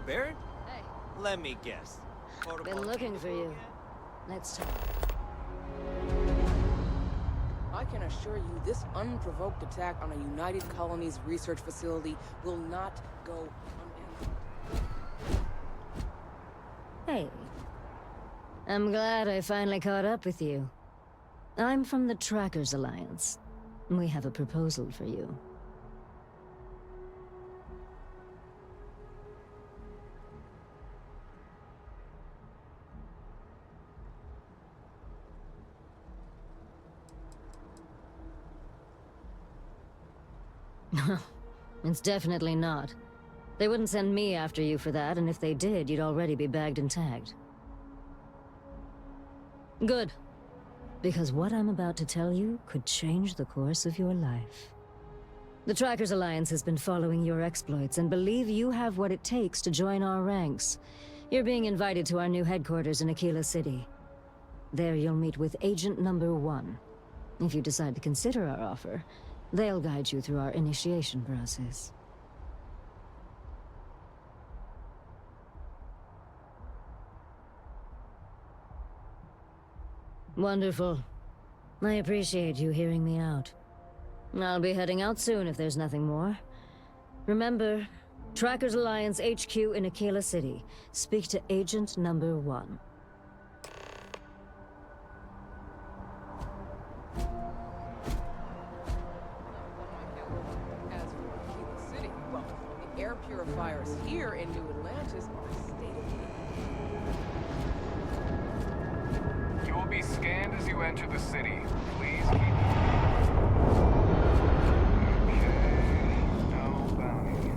Barrett? Hey. Let me guess. Been looking for you. Let's talk. I can assure you this unprovoked attack on a United Colonies research facility will not go unanswered. Hey. I'm glad I finally caught up with you. I'm from the Trackers Alliance. We have a proposal for you. It's definitely not. They wouldn't send me after you for that, and if they did, you'd already be bagged and tagged. Good. Because what I'm about to tell you could change the course of your life. The Trackers Alliance has been following your exploits and believe you have what it takes to join our ranks. You're being invited to our new headquarters in Aquila City. There you'll meet with Agent Number 1. If you decide to consider our offer, they'll guide you through our initiation process. Wonderful. I appreciate you hearing me out. I'll be heading out soon if there's nothing more. Remember, Trackers Alliance HQ in Aquila City. Speak to Agent Number 1. As for Aquila City, well, the air purifiers here in New Atlantis are state-of-the-art. You will be scanned as you enter the city. Please keep... Okay, no bounty.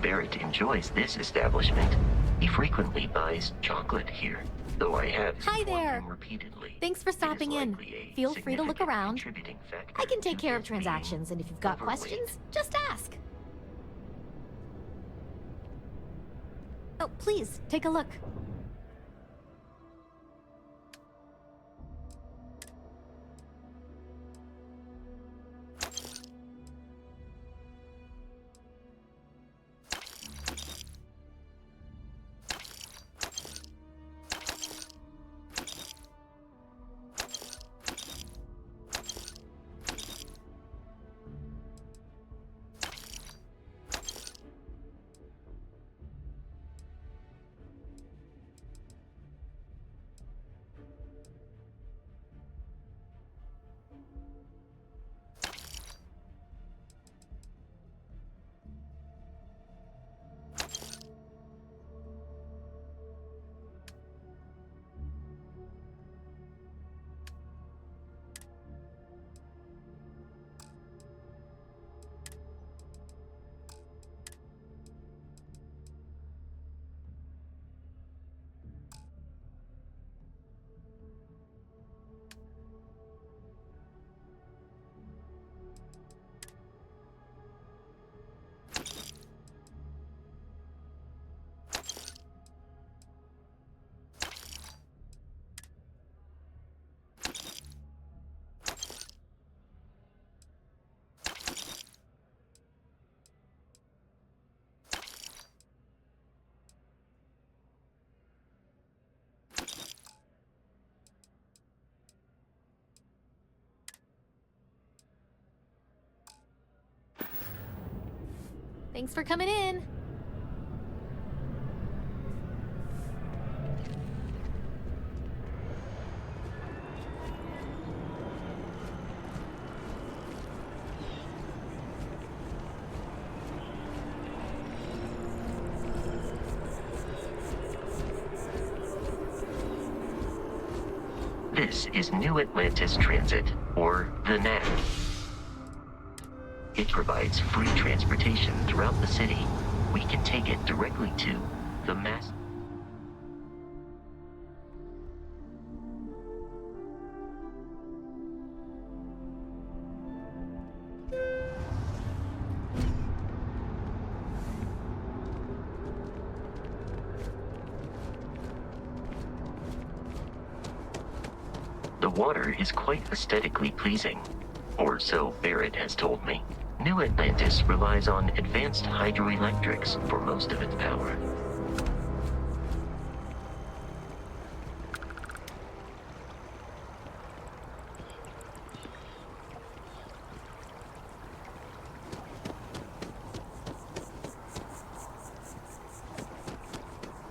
Barrett enjoys this establishment. He frequently buys chocolate here, though I have Hi informed there. him repeatedly. Thanks for it is stopping in. likely a Feel free to look significant around. contributing factor I can take to care of his being transactions, and if you've got overweight. questions, just ask. Oh, please, take a look. Thanks for coming in. This is New Atlantis Transit, or the NAT. It provides free transportation throughout the city. We can take it directly to the mass... water is quite aesthetically pleasing. Or so Barrett has told me. New Atlantis relies on advanced hydroelectrics for most of its power.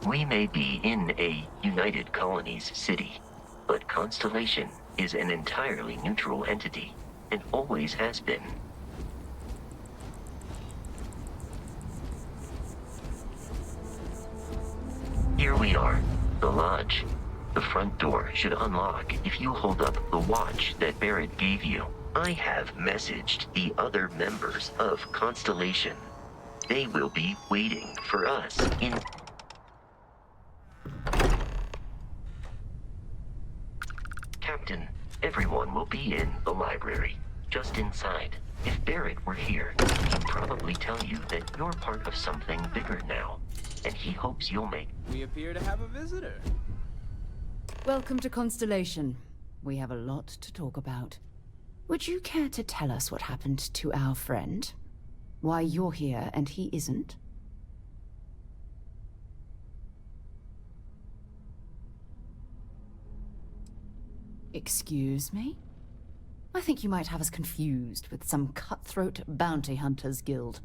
We may be in a United Colonies city, but Constellation is an entirely neutral entity, and always has been. Here we are, the lodge. The front door should unlock if you hold up the watch that Barrett gave you. I have messaged the other members of Constellation. They will be waiting for us in... Captain, everyone will be in the library, just inside. If Barrett were here, he'd probably tell you that you're part of something bigger now, and he hopes you'll make... We appear to have a visitor. Welcome to Constellation. We have a lot to talk about. Would you care to tell us what happened to our friend? Why you're here and he isn't? Excuse me? I think you might have us confused with some cutthroat bounty hunters guild.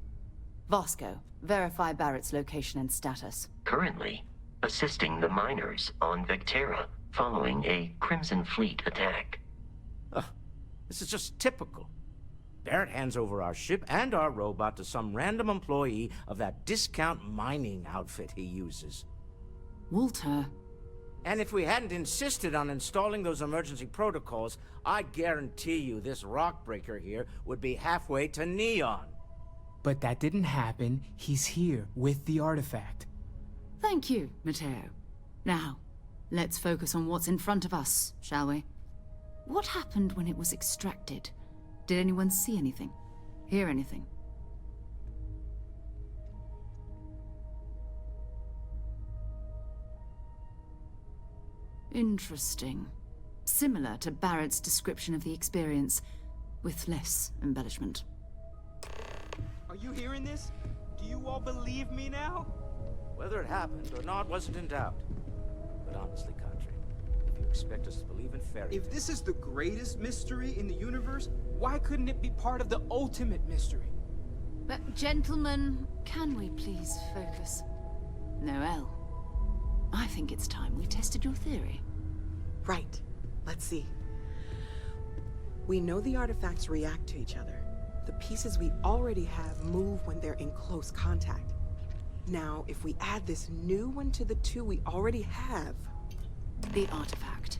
Vasco, verify Barrett's location and status. Currently, assisting the miners on Vectera following a Crimson Fleet attack. Ugh, this is just typical. Barrett hands over our ship and our robot to some random employee of that discount mining outfit he uses. Walter. And if we hadn't insisted on installing those emergency protocols, I guarantee you this rock breaker here would be halfway to Neon. But that didn't happen. He's here with the artifact. Thank you, Matteo. Now, let's focus on what's in front of us, shall we? What happened when it was extracted? Did anyone see anything? Hear anything? Interesting. Similar to Barrett's description of the experience, with less embellishment. Are you hearing this? Do you all believe me now? Whether it happened or not wasn't in doubt. But honestly, Country, if you expect us to believe in fairy tales... If this is the greatest mystery in the universe, why couldn't it be part of the ultimate mystery? But gentlemen, can we please focus? Noel, I think it's time we tested your theory. Right. Let's see. We know the artifacts react to each other. The pieces we already have move when they're in close contact. Now, if we add this new one to the two we already have... The artifact.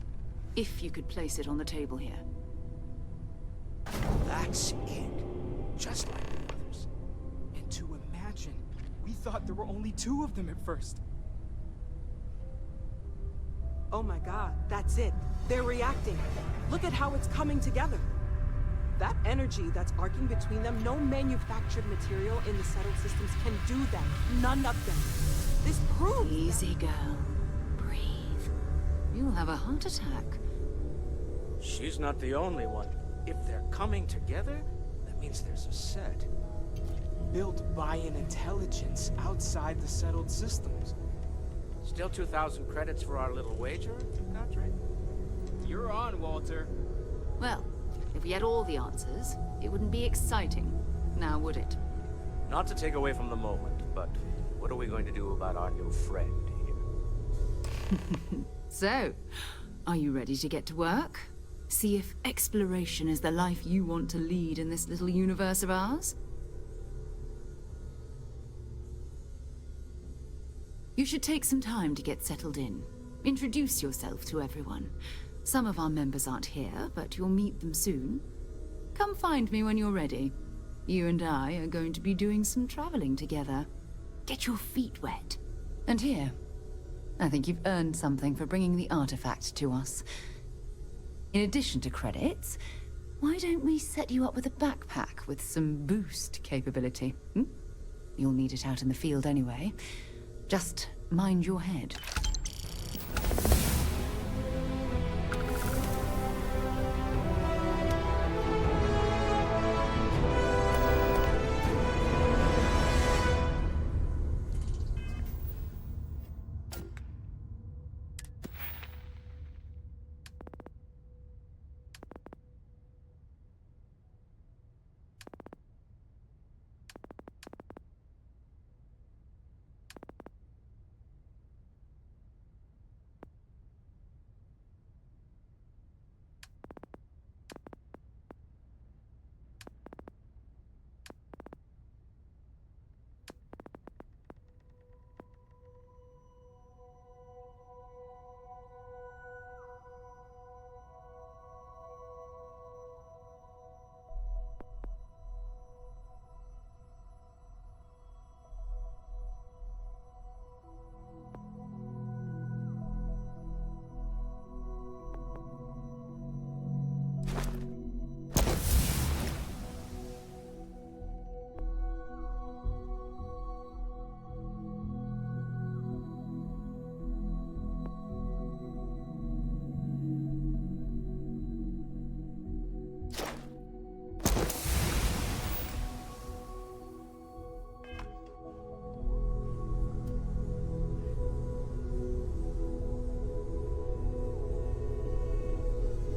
If you could place it on the table here. That's it. Just like the others. And to imagine, we thought there were only two of them at first. Oh my god, that's it. They're reacting. Look at how it's coming together. That energy that's arcing between them, no manufactured material in the settled systems can do that. None of them. This proves... Easy, girl. Breathe. You'll have a heart attack. She's not the only one. If they're coming together, that means there's a set. Built by an intelligence outside the settled systems. Still 2,000 credits for our little wager, Country? You're on, Walter. Well, if we had all the answers, it wouldn't be exciting, now would it? Not to take away from the moment, but what are we going to do about our new friend here? So, are you ready to get to work? See if exploration is the life you want to lead in this little universe of ours? You should take some time to get settled in. Introduce yourself to everyone. Some of our members aren't here, but you'll meet them soon. Come find me when you're ready. You and I are going to be doing some traveling together. Get your feet wet. And here, I think you've earned something for bringing the artifact to us. In addition to credits, why don't we set you up with a backpack with some boost capability? You'll need it out in the field anyway. Just mind your head.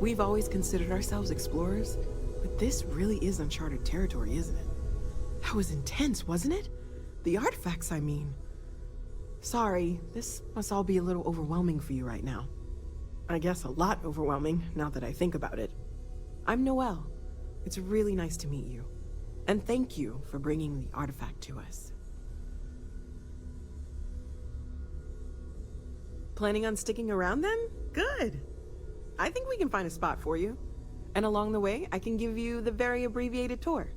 We've always considered ourselves explorers, but this really is uncharted territory, isn't it? That was intense, wasn't it? The artifacts, I mean. Sorry, this must all be a little overwhelming for you right now. I guess a lot overwhelming, now that I think about it. I'm Noelle. It's really nice to meet you. And thank you for bringing the artifact to us. Planning on sticking around then? Good. I think we can find a spot for you. And along the way, I can give you the very abbreviated tour.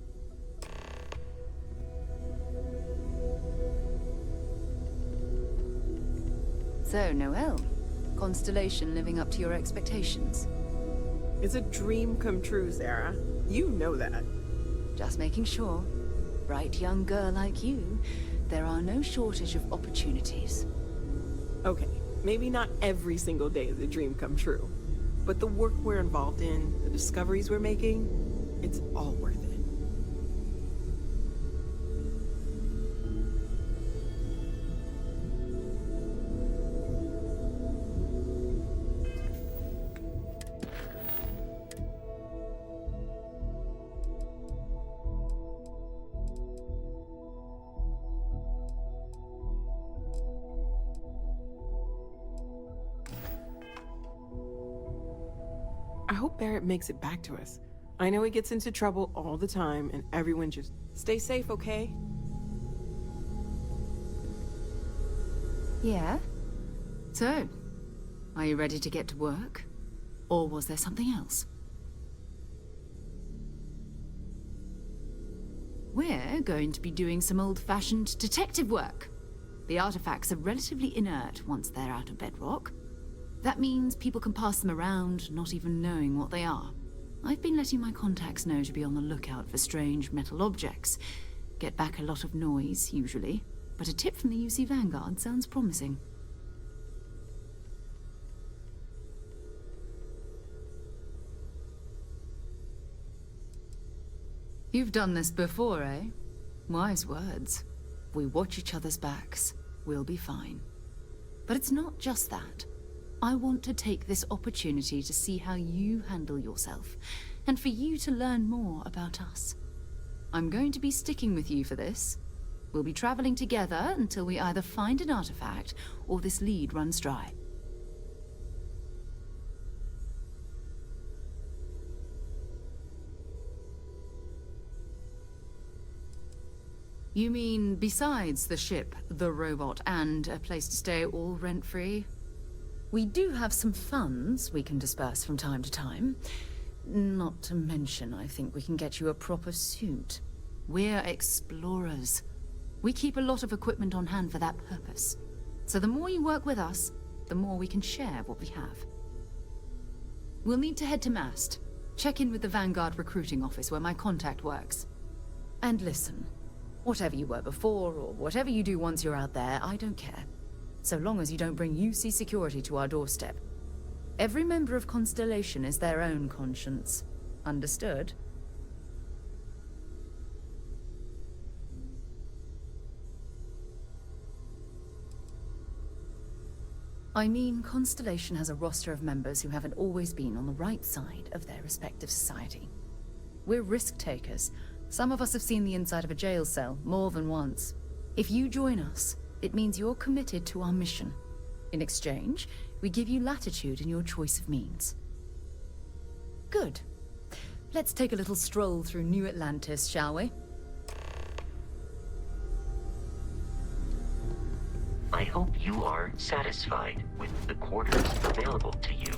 So, Noelle, Constellation living up to your expectations? It's a dream come true, Sarah. You know that. Just making sure. Bright young girl like you, there are no shortage of opportunities. Okay, maybe not every single day is a dream come true. But the work we're involved in, the discoveries we're making, it's all worth it. I hope Barrett makes it back to us. I know he gets into trouble all the time, and everyone just stay safe, okay? Yeah? So, are you ready to get to work? Or was there something else? We're going to be doing some old-fashioned detective work. The artifacts are relatively inert once they're out of bedrock. That means people can pass them around, not even knowing what they are. I've been letting my contacts know to be on the lookout for strange metal objects. Get back a lot of noise, usually. But a tip from the UC Vanguard sounds promising. You've done this before, eh? Wise words. If we watch each other's backs, we'll be fine. But it's not just that. I want to take this opportunity to see how you handle yourself, and for you to learn more about us. I'm going to be sticking with you for this. We'll be traveling together until we either find an artifact or this lead runs dry. You mean besides the ship, the robot, and a place to stay all rent-free? We do have some funds we can disperse from time to time. Not to mention, I think we can get you a proper suit. We're explorers. We keep a lot of equipment on hand for that purpose. So the more you work with us, the more we can share what we have. We'll need to head to Mast. Check in with the Vanguard recruiting office where my contact works. And listen, whatever you were before, or whatever you do once you're out there, I don't care. So long as you don't bring UC security to our doorstep. Every member of Constellation is their own conscience. Understood? I mean, Constellation has a roster of members who haven't always been on the right side of their respective society. We're risk-takers. Some of us have seen the inside of a jail cell more than once. If you join us, it means you're committed to our mission. In exchange, we give you latitude in your choice of means. Good. Let's take a little stroll through New Atlantis, shall we? I hope you are satisfied with the quarters available to you.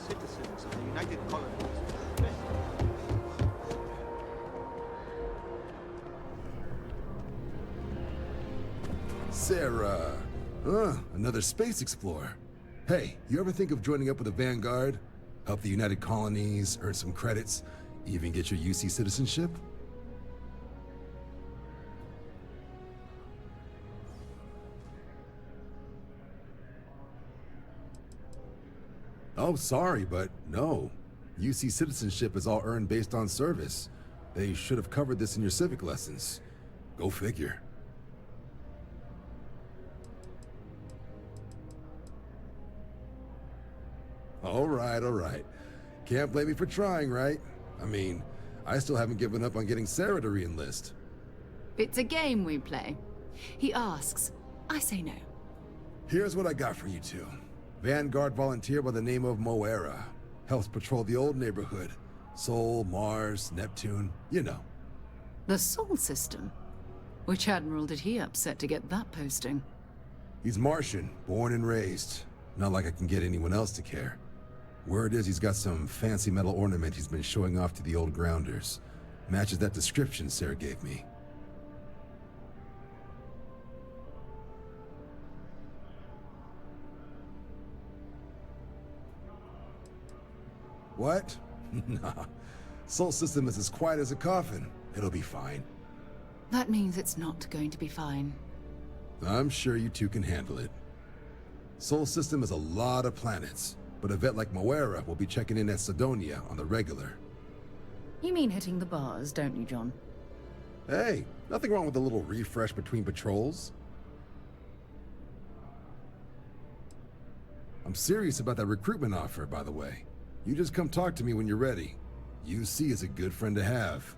Citizens of the United Colonies. Sarah. Another space explorer. Hey, you ever think of joining up with the Vanguard? Help the United Colonies, earn some credits, even get your UC citizenship? Oh, sorry, but no. UC citizenship is all earned based on service. They should have covered this in your civic lessons. Go figure. All right. Can't blame me for trying, right? I mean, I still haven't given up on getting Sarah to re-enlist. It's a game we play. He asks, I say no. Here's what I got for you two. Vanguard volunteer by the name of Morelia. Helps patrol the old neighborhood. Sol, Mars, Neptune, you know. The Sol system? Which admiral did he upset to get that posting? He's Martian, born and raised. Not like I can get anyone else to care. Word is he's got some fancy metal ornament he's been showing off to the old grounders. Matches that description Sarah gave me. What? Nah. Sol system is as quiet as a coffin. It'll be fine. That means it's not going to be fine. I'm sure you two can handle it. Sol system is a lot of planets, but a vet like Morelia will be checking in at Sidonia on the regular. You mean hitting the bars, don't you, John? Hey, nothing wrong with a little refresh between patrols. I'm serious about that recruitment offer, by the way. You just come talk to me when you're ready. UC is a good friend to have.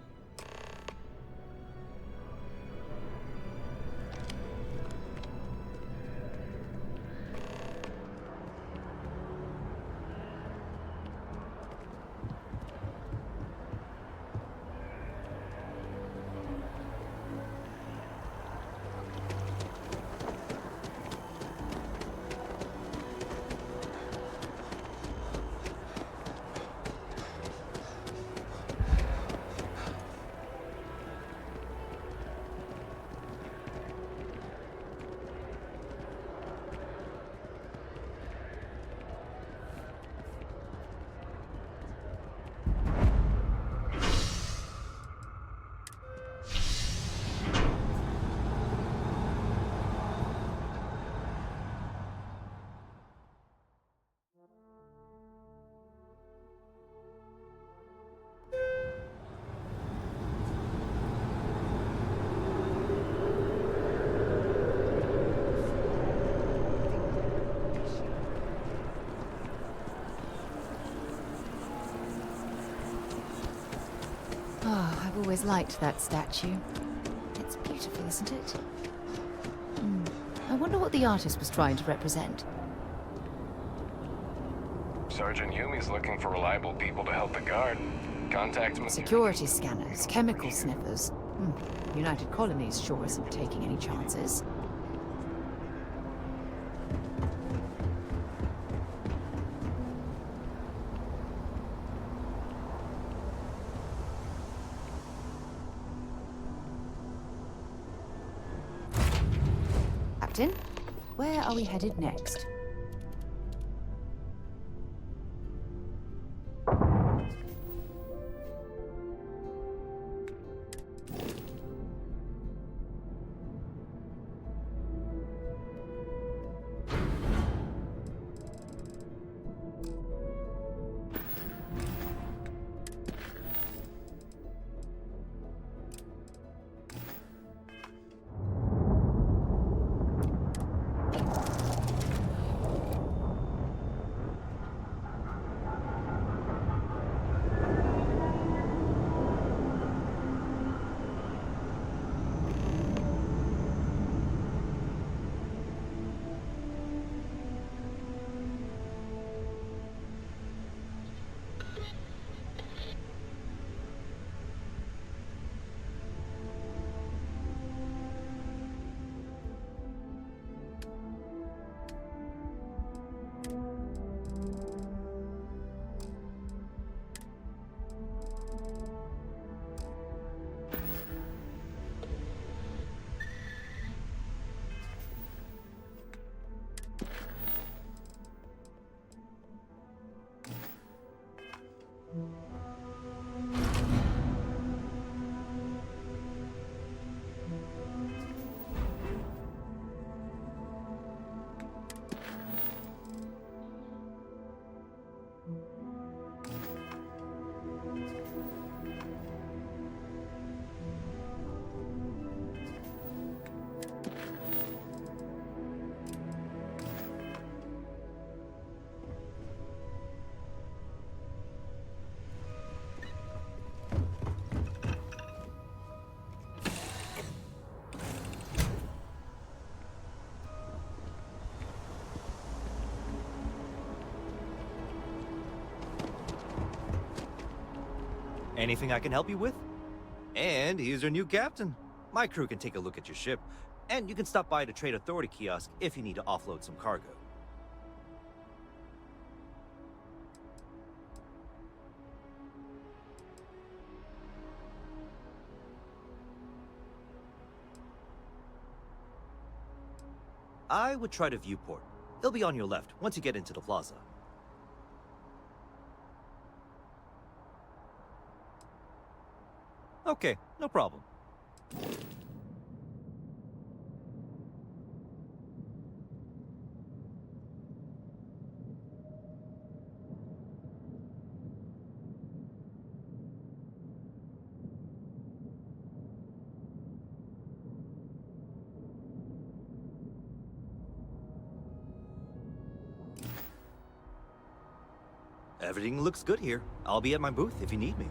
I've always liked that statue. It's beautiful, isn't it? I wonder what the artist was trying to represent. Sergeant Yumi's looking for reliable people to help the guard. Contact him. Security scanners, chemical sniffers. United Colonies sure isn't taking any chances. Captain, where are we headed next? Anything I can help you with? And here's your new captain. My crew can take a look at your ship, and you can stop by the Trade Authority kiosk if you need to offload some cargo. I would try the viewport. It'll be on your left once you get into the plaza. Okay, no problem. Everything looks good here. I'll be at my booth if you need me.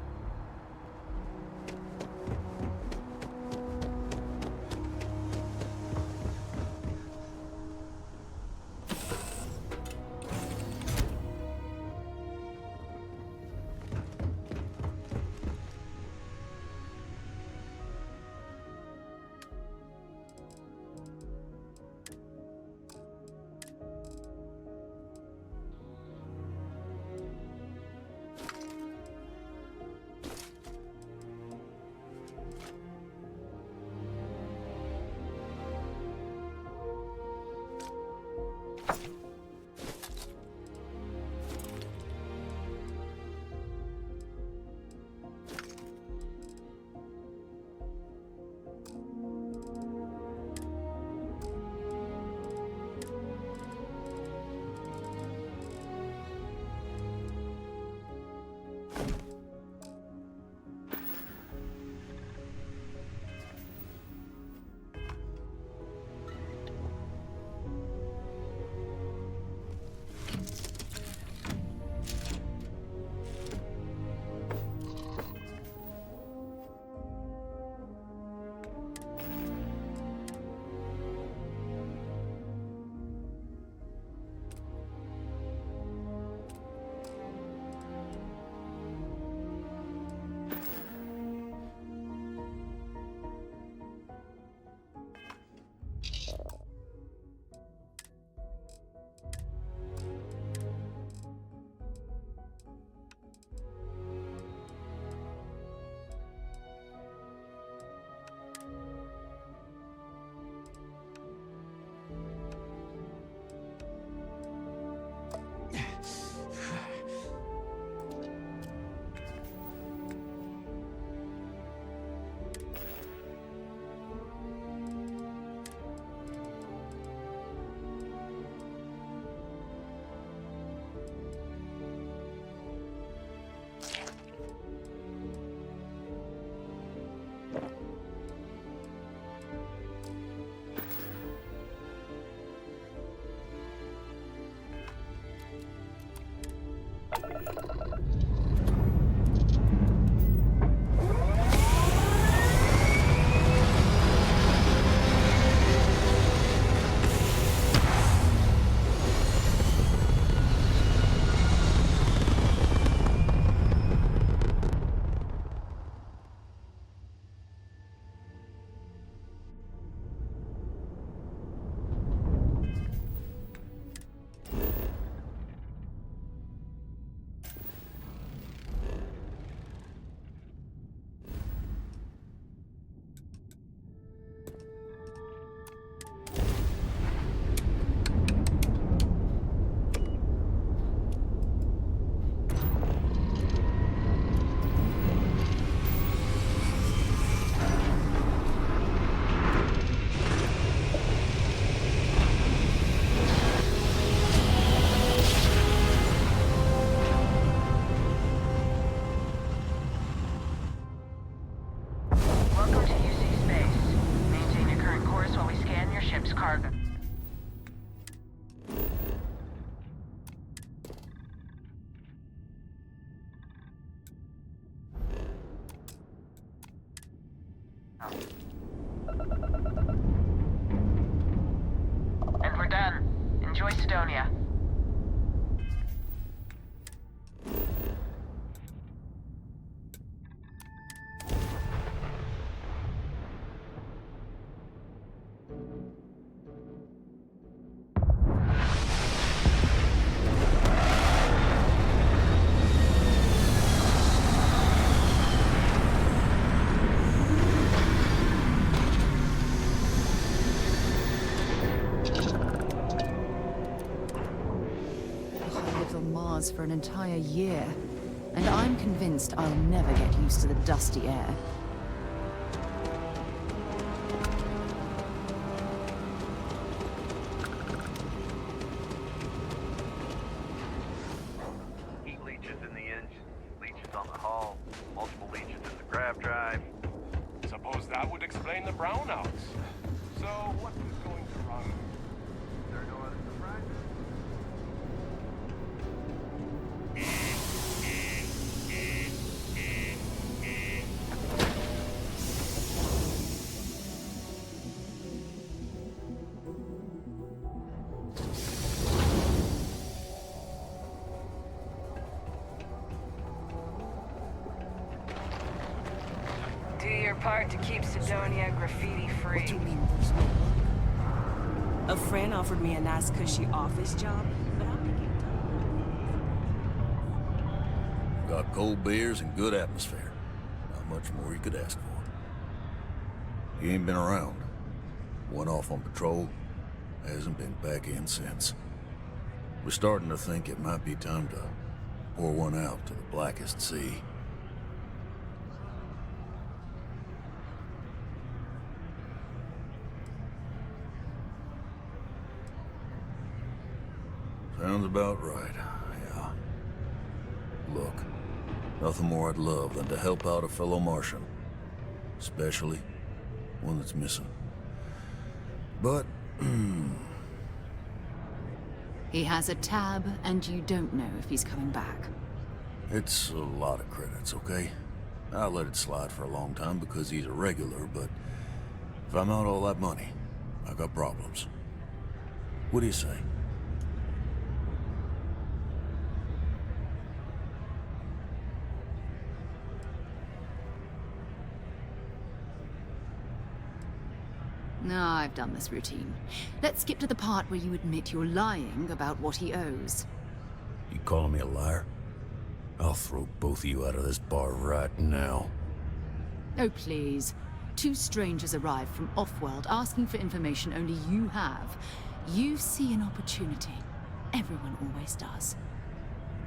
And we're done. Enjoy Sidonia. hours for an entire year, and I'm convinced I'll never get used to the dusty air. Heat leeches in the engine, leeches on the hull, multiple leeches in the grav drive. Suppose that would explain the brownouts. So, what was going to wrong? There are no other surprises? Do your part to keep Sidonia graffiti-free. What do you mean there's no luck? A friend offered me a nice cushy office job, but I'm thinking Got cold beers and good atmosphere. Not much more you could ask for. He ain't been around. Went off on patrol. Hasn't been back in since. We're starting to think it might be time to pour one out to the blackest sea. Sounds about right, yeah. Look, nothing more I'd love than to help out a fellow Martian. Especially one that's missing. But, He has a tab, and you don't know if he's coming back. it's a lot of credits, okay? I let it slide for a long time because he's a regular, but if I'm out all that money, I got problems. What do you say? No, I've done this routine. Let's skip to the part where you admit you're lying about what he owes. You calling me a liar? I'll throw both of you out of this bar right now. Oh, please. Two strangers arrive from off-world asking for information only you have. You see an opportunity. Everyone always does.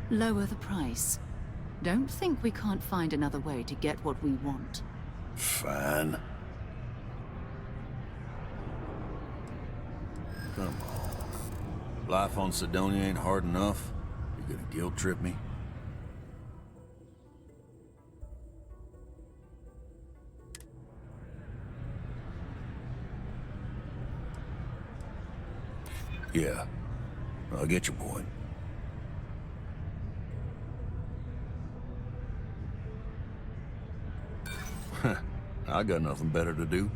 Lower the price. Don't think we can't find another way to get what we want. Fine. Come on. Life on Sidonia ain't hard enough. You're gonna guilt trip me? Yeah, I get your point. I got nothing better to do.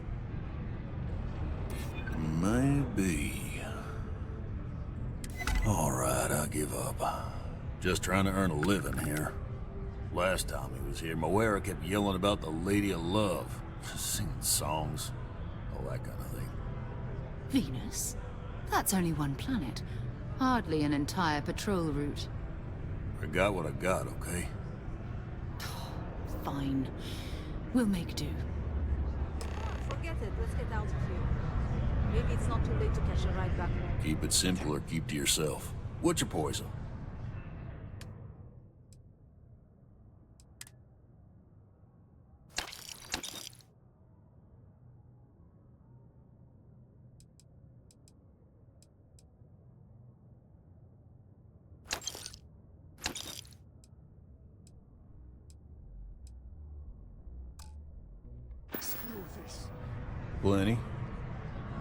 Maybe. All right, I give up. Just trying to earn a living here. Last time he was here, Morelia kept yelling about the Lady of Love, singing songs, all that kind of thing. Venus? That's only one planet. Hardly an entire patrol route. I got what I got, okay? Fine. We'll make do. Forget it. Let's get out of here. Maybe it's not too late to catch a ride back home. Keep it simple or keep to yourself. What's your poison? Plenty.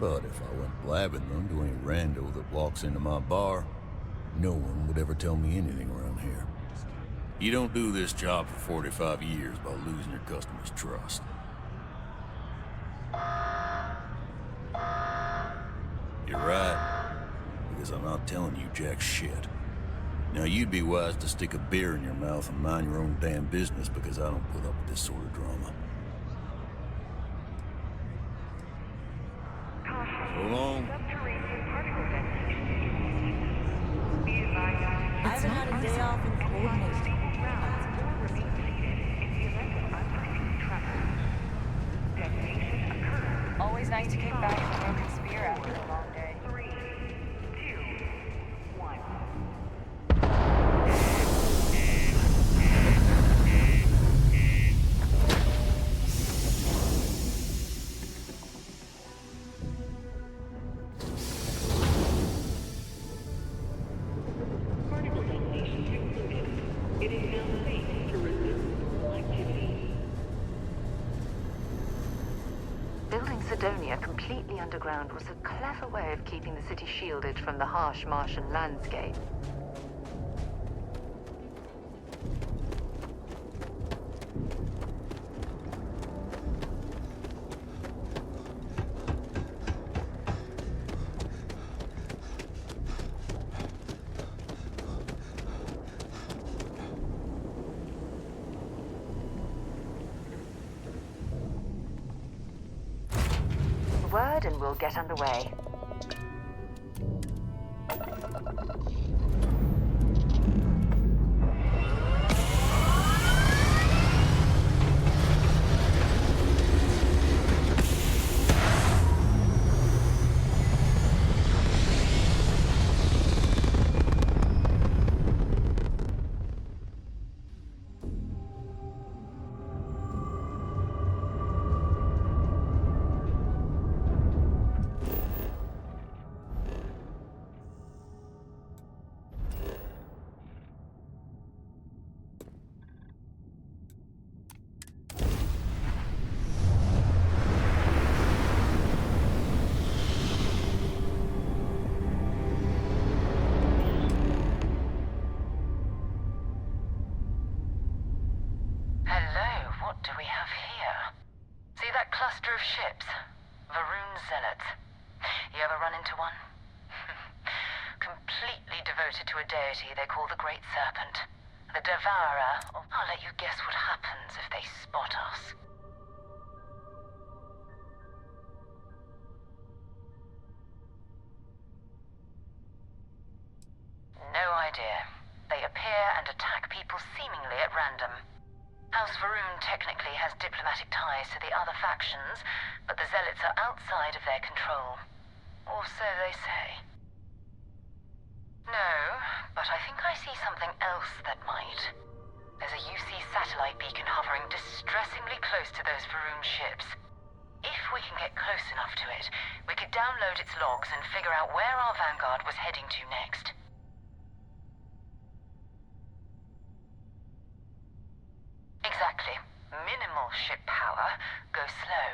But if I went blabbing them to any rando that walks into my bar, no one would ever tell me anything around here. You don't do this job for 45 years by losing your customers' trust. You're right, because I'm not telling you jack shit. Now you'd be wise to stick a beer in your mouth and mind your own damn business, because I don't put up with this sort of drama. So long. I haven't had a day off in coordinating. Always nice to kick back and smoke a spear after a long day. 3, 2, 1. Building Cydonia completely underground was a clever way of keeping the city shielded from the harsh Martian landscape. Word and we'll get underway. Ships. Varun zealots. You ever run into one? Completely devoted to a deity they call the Great Serpent. The Devourer. I'll let you guess what happens if they spot us. No idea. They appear and attack people seemingly at random. House Varun technically has diplomatic ties to the other factions, but the Zealots are outside of their control. Or so they say. No, but I think I see something else that might. There's a UC satellite beacon hovering distressingly close to those Varun ships. If we can get close enough to it, we could download its logs and figure out where our vanguard was heading to next. Exactly. Minimal ship power. Go slow.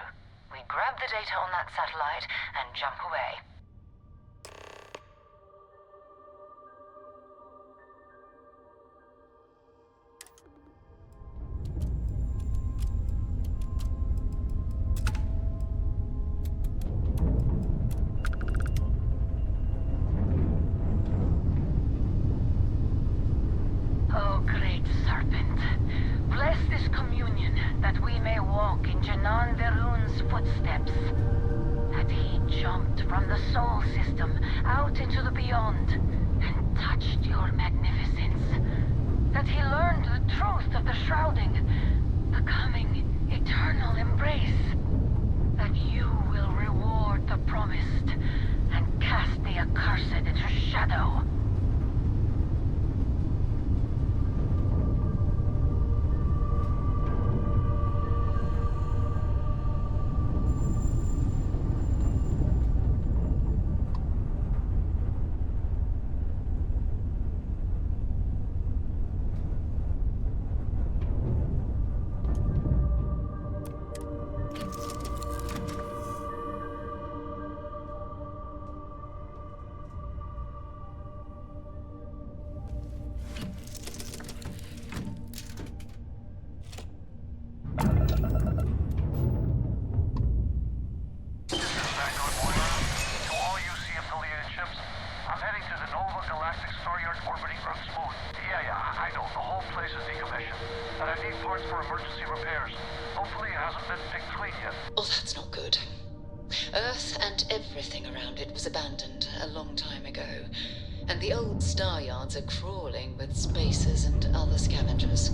We grab the data on that satellite and jump away. Oh, great serpent. Bless this communion, that we may walk in Janan Verun's footsteps. That he jumped from the soul system out into the beyond and touched your magnificence. That he learned the truth of the shrouding, the coming eternal embrace. That you will reward the promised and cast the accursed into shadow. Oh, that's not good. Earth and everything around it was abandoned a long time ago, and the old star yards are crawling with spacers and other scavengers.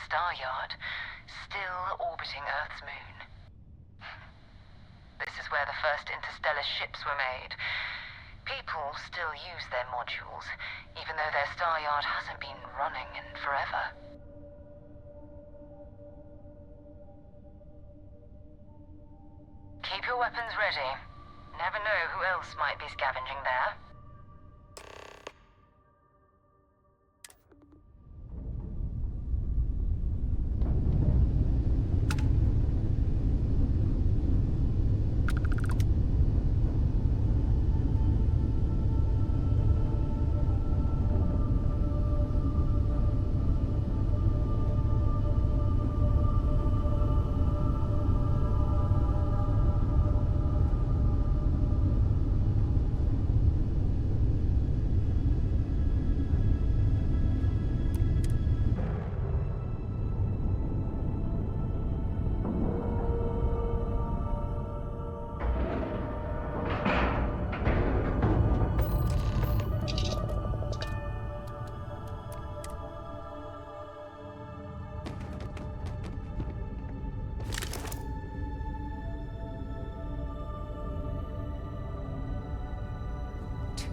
star yard, still orbiting Earth's moon. This is where the first interstellar ships were made. People still use their modules, even though their star yard hasn't been running in forever. Keep your weapons ready. Never know who else might be scavenging there.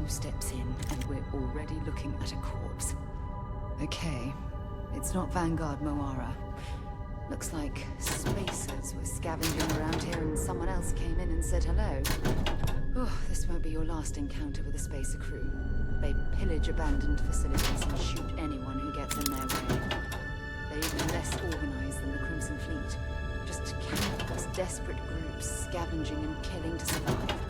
Steps in, and we're already looking at a corpse. Okay, it's not Vanguard Moara. Looks like spacers were scavenging around here and someone else came in and said hello. Oh, this won't be your last encounter with a spacer crew. They pillage abandoned facilities and shoot anyone who gets in their way. They're even less organized than the Crimson Fleet. Just countless desperate groups scavenging and killing to survive.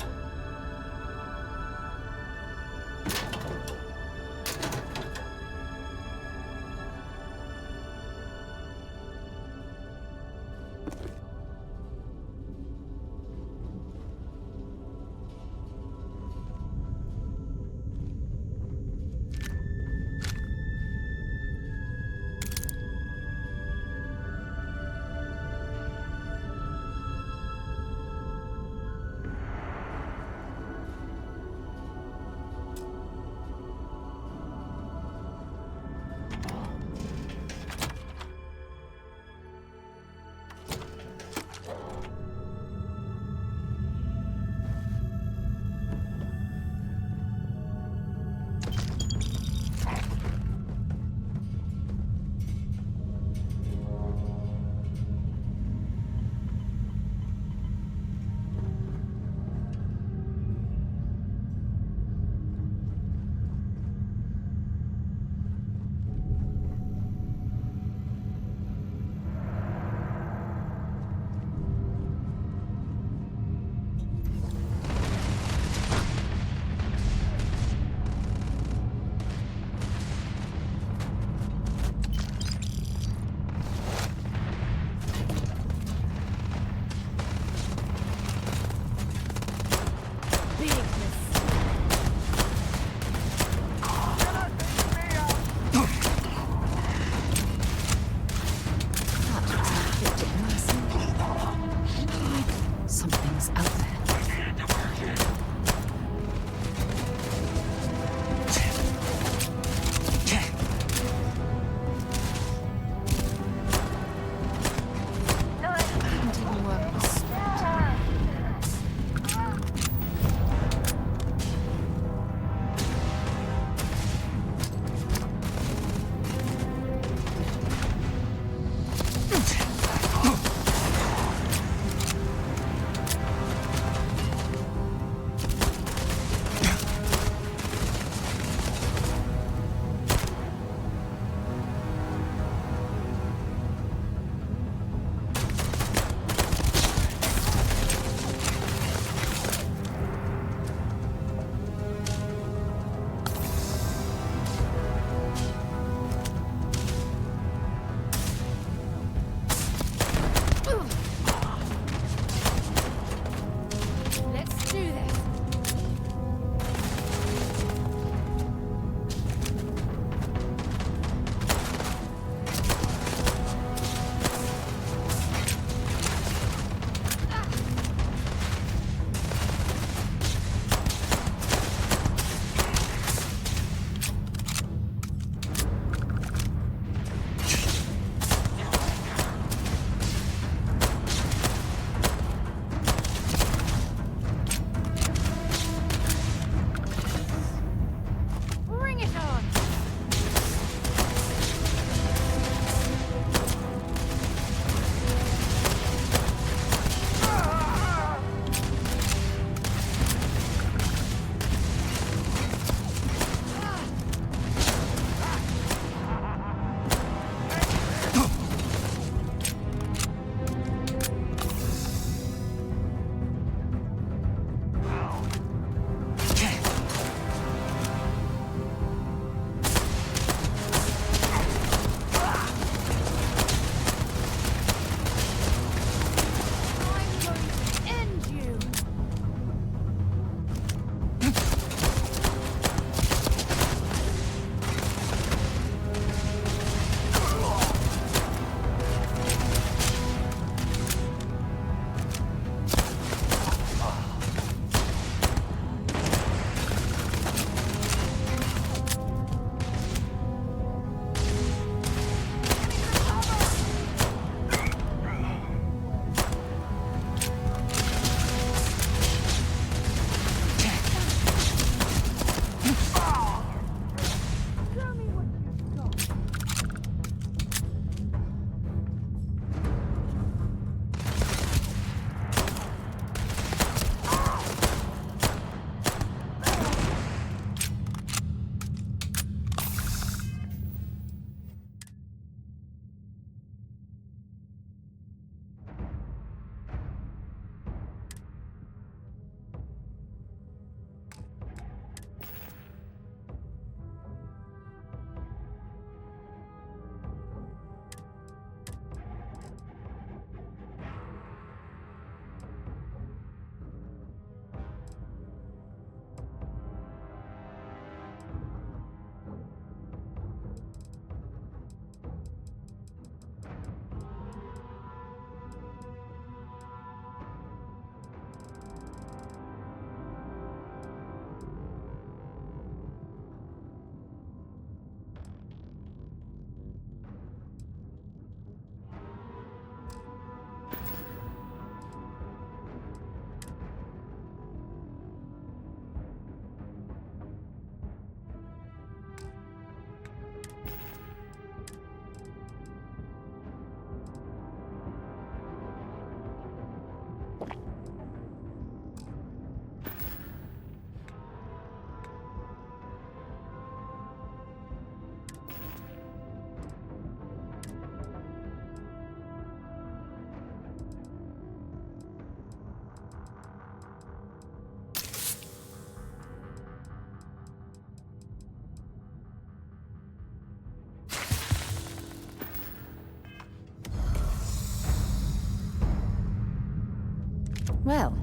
Well,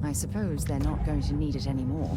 I suppose they're not going to need it anymore.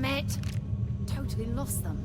Damn it! Totally lost them.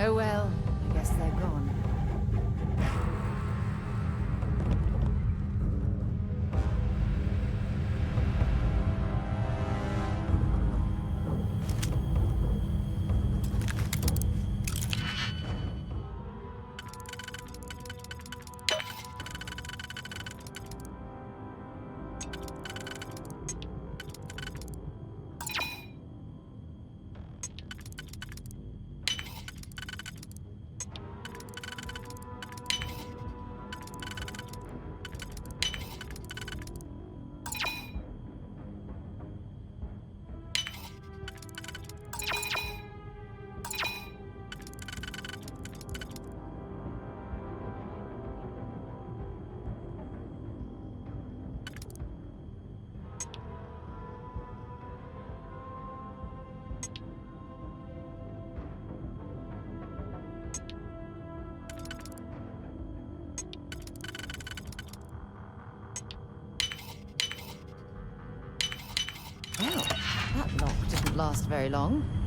Oh well, I guess they're gone. Well, that lock didn't last very long.